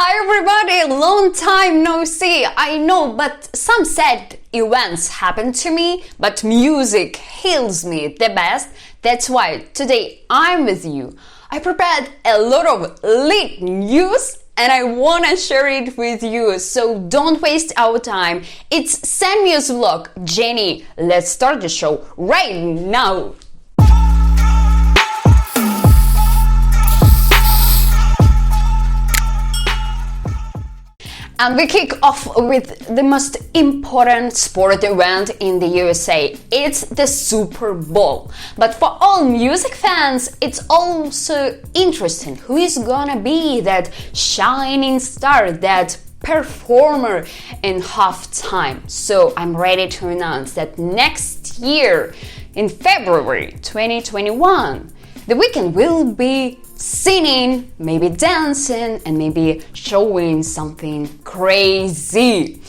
Hi everybody, long time no see. I know, but some sad events happen to me, but music heals me the best. That's why today I'm with you. I prepared a lot of lit news and I wanna share it with you, so don't waste our time. It's Samuel's vlog, Jenny. Let's start the show right now. And we kick off with the most important sport event in the USA. It's the Super Bowl. But for all music fans, it's also interesting who is gonna be that shining star, that performer in halftime. So I'm ready to announce that next year, in February 2021, The Weeknd will be singing, maybe dancing, and maybe showing something crazy.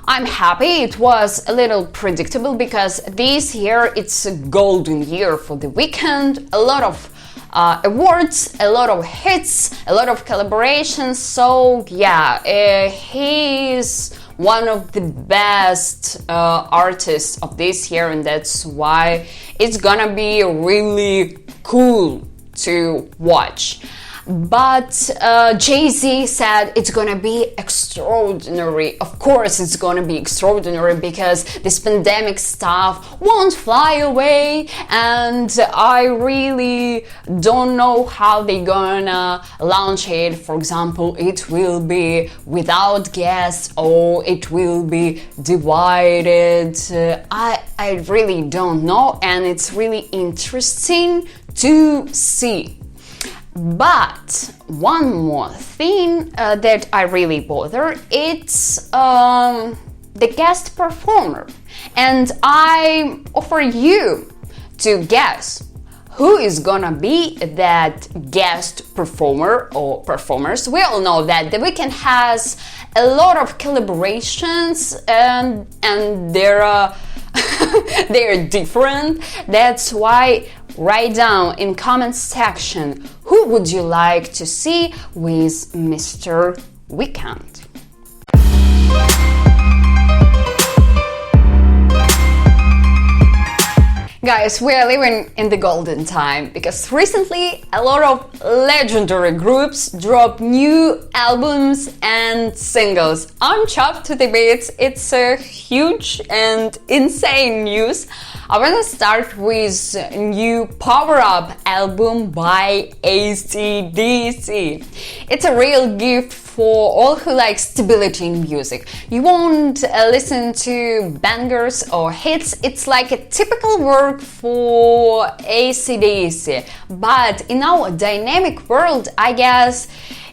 I'm happy. It was a little predictable because this year it's a golden year for The Weeknd. A lot of awards, a lot of hits, a lot of collaborations. So yeah, he's one of the best artists of this year, and that's why it's gonna be really cool to watch. But Jay-Z said it's gonna be extraordinary. Of course it's gonna be extraordinary because this pandemic stuff won't fly away, and I really don't know how they're gonna launch it. For example, it will be without guests or it will be divided. I really don't know, and it's really interesting to see. But one more thing that I really bother, it's the guest performer. And I offer you to guess who is gonna be that guest performer or performers. We all know that The Weeknd has a lot of collaborations and they're they're different. That's why write down in comment section who would you like to see with Mr. Weeknd. Guys, we are living in the golden time because recently a lot of legendary groups drop new albums and singles. I'm chopped to the bits. It's a huge and insane news. I want to start with a new Power Up album by AC/DC. It's a real gift for all who like stability in music. You won't listen to bangers or hits. It's like a typical work for AC/DC. But in our dynamic world, I guess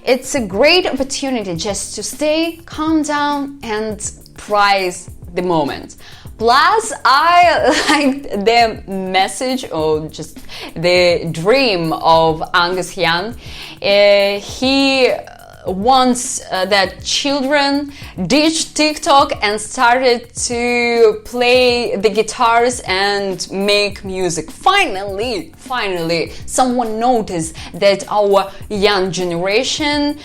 it's a great opportunity just to stay calm down and prize the moment. Plus, I liked the message or just the dream of Angus Young. He wants that children ditched TikTok and started to play the guitars and make music. Finally, someone noticed that our young generation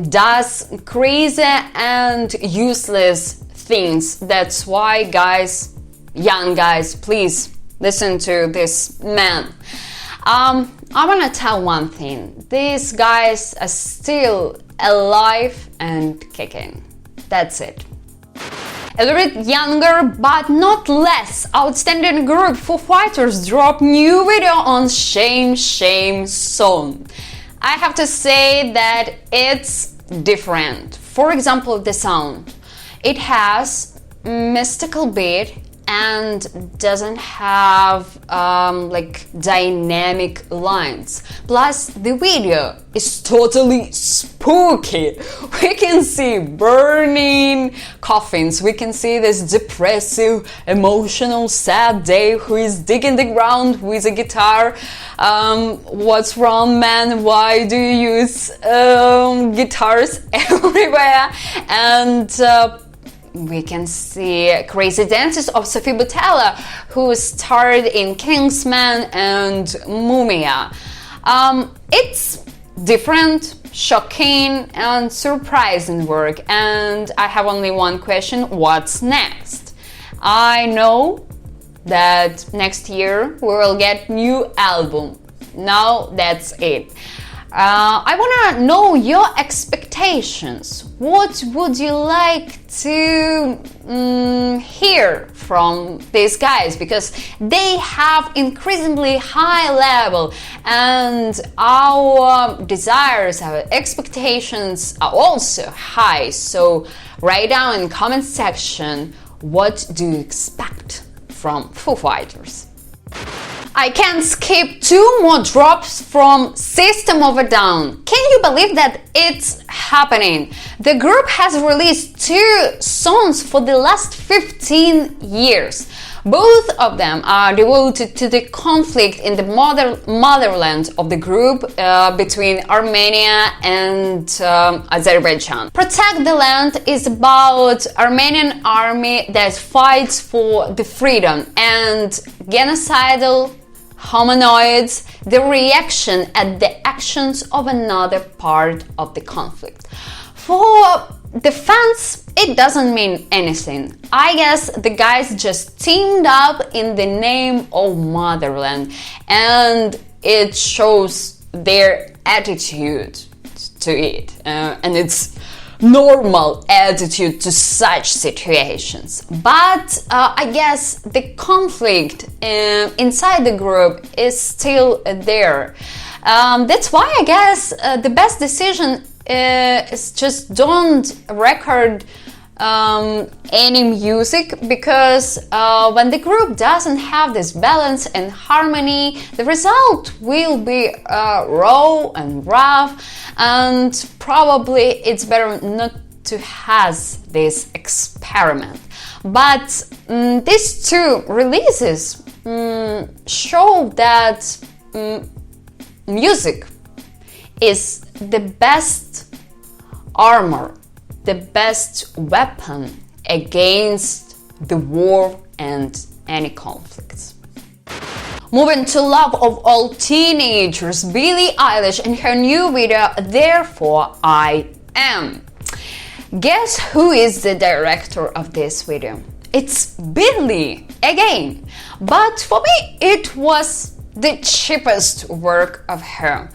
does crazy and useless things. That's why, guys, young guys, please listen to this man. I want to tell one thing. These guys are still alive and kicking. That's it. A little bit younger, but not less outstanding group, Foo Fighters, dropped new video on Shame Shame song. I have to say that it's different. For example, the sound. It has mystical beat and doesn't have like dynamic lines. Plus, the video is totally spooky. We can see burning coffins. We can see this depressive, emotional, sad Dave who is digging the ground with a guitar. What's wrong, man? Why do you use guitars everywhere? And we can see crazy dances of Sophie Butella, who starred in Kingsman and Mumia. It's different, shocking, and surprising work. And I have only one question: what's next? I know that next year we will get new album. Now that's it. I want to know your expectations. What would you like to hear from these guys? Because they have increasingly high level, and our desires, our expectations are also high. So write down in the comment section, what do you expect from Foo Fighters? I can't skip 2 more drops from System of a Down. Can you believe that it's happening? The group has released 2 songs for the last 15 years. Both of them are devoted to the conflict in the motherland of the group between Armenia and Azerbaijan. Protect the Land is about Armenian army that fights for the freedom, and genocidal hominoids, the reaction at the actions of another part of the conflict. For the fans, it doesn't mean anything. I guess the guys just teamed up in the name of motherland, and it shows their attitude to it, and it's normal attitude to such situations. But I guess the conflict inside the group is still there. That's why I guess the best decision is just don't record any music, because when the group doesn't have this balance and harmony, the result will be raw and rough, and probably it's better not to have this experiment. But these 2 releases show that music is the best armor, the best weapon against the war and any conflicts. Moving to love of all teenagers, Billie Eilish and her new video, Therefore I Am. Guess who is the director of this video? It's Billie again. But for me, it was the cheapest work of her.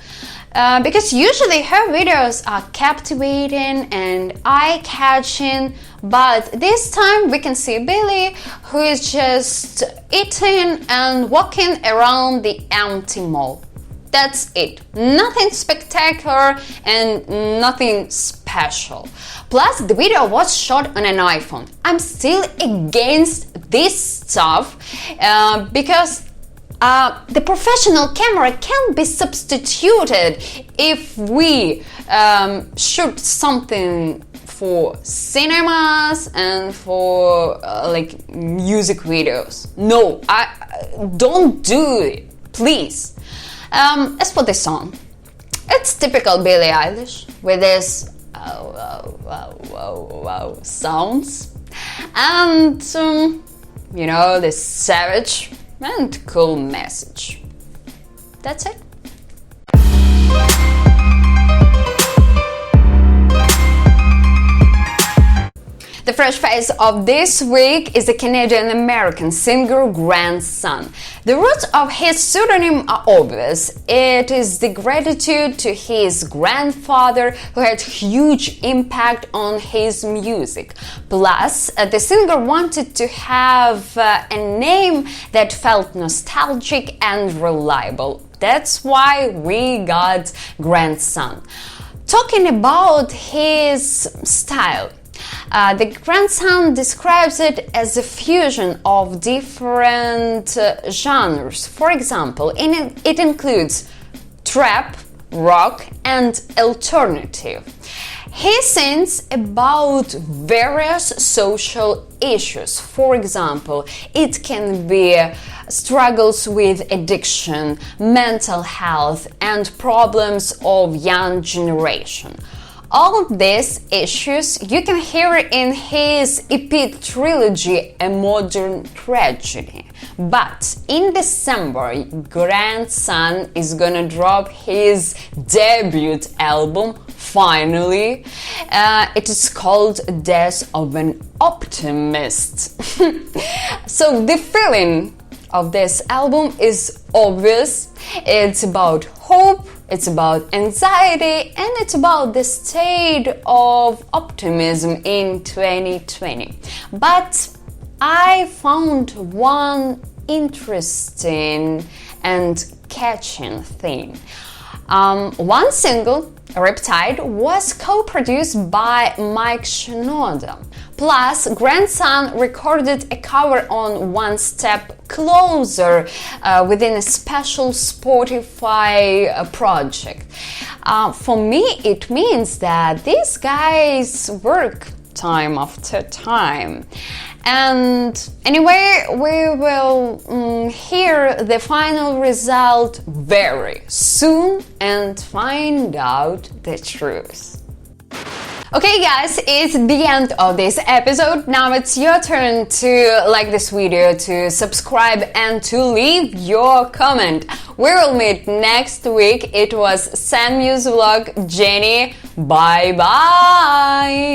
Because usually her videos are captivating and eye-catching, but this time we can see Billie, who is just eating and walking around the empty mall. That's it. Nothing spectacular and nothing special. Plus, the video was shot on an iPhone. I'm still against this stuff because the professional camera can be substituted if we shoot something for cinemas and for like music videos. No, I don't do it, please. As for the song, it's typical Billie Eilish with this sounds and you know, this savage and cool message. That's it. The fresh face of this week is the Canadian-American singer Grandson. The roots of his pseudonym are obvious. It is the gratitude to his grandfather who had huge impact on his music. Plus, the singer wanted to have a name that felt nostalgic and reliable. That's why we got Grandson. Talking about his style, the Grandson describes it as a fusion of different genres. For example, it includes trap, rock, and alternative. He sings about various social issues. For example, it can be struggles with addiction, mental health, and problems of young generation. All these issues you can hear in his EP trilogy, A Modern Tragedy. But in December, grandson is gonna drop his debut album, finally. It is called Death of an Optimist. So the feeling of this album is obvious. It's about hope, it's about anxiety, and it's about the state of optimism in 2020. But I found one interesting and catching thing. One single, Riptide, was co-produced by Mike Shinoda. Plus, grandson recorded a cover on One Step Closer within a special Spotify project. For me, it means that these guys work time after time. And anyway, we will hear the final result very soon and find out the truth. Okay guys, it's the end of this episode. Now it's your turn to like this video, to subscribe and to leave your comment. We will meet next week. It was Muse vlog, Jenny. Bye bye!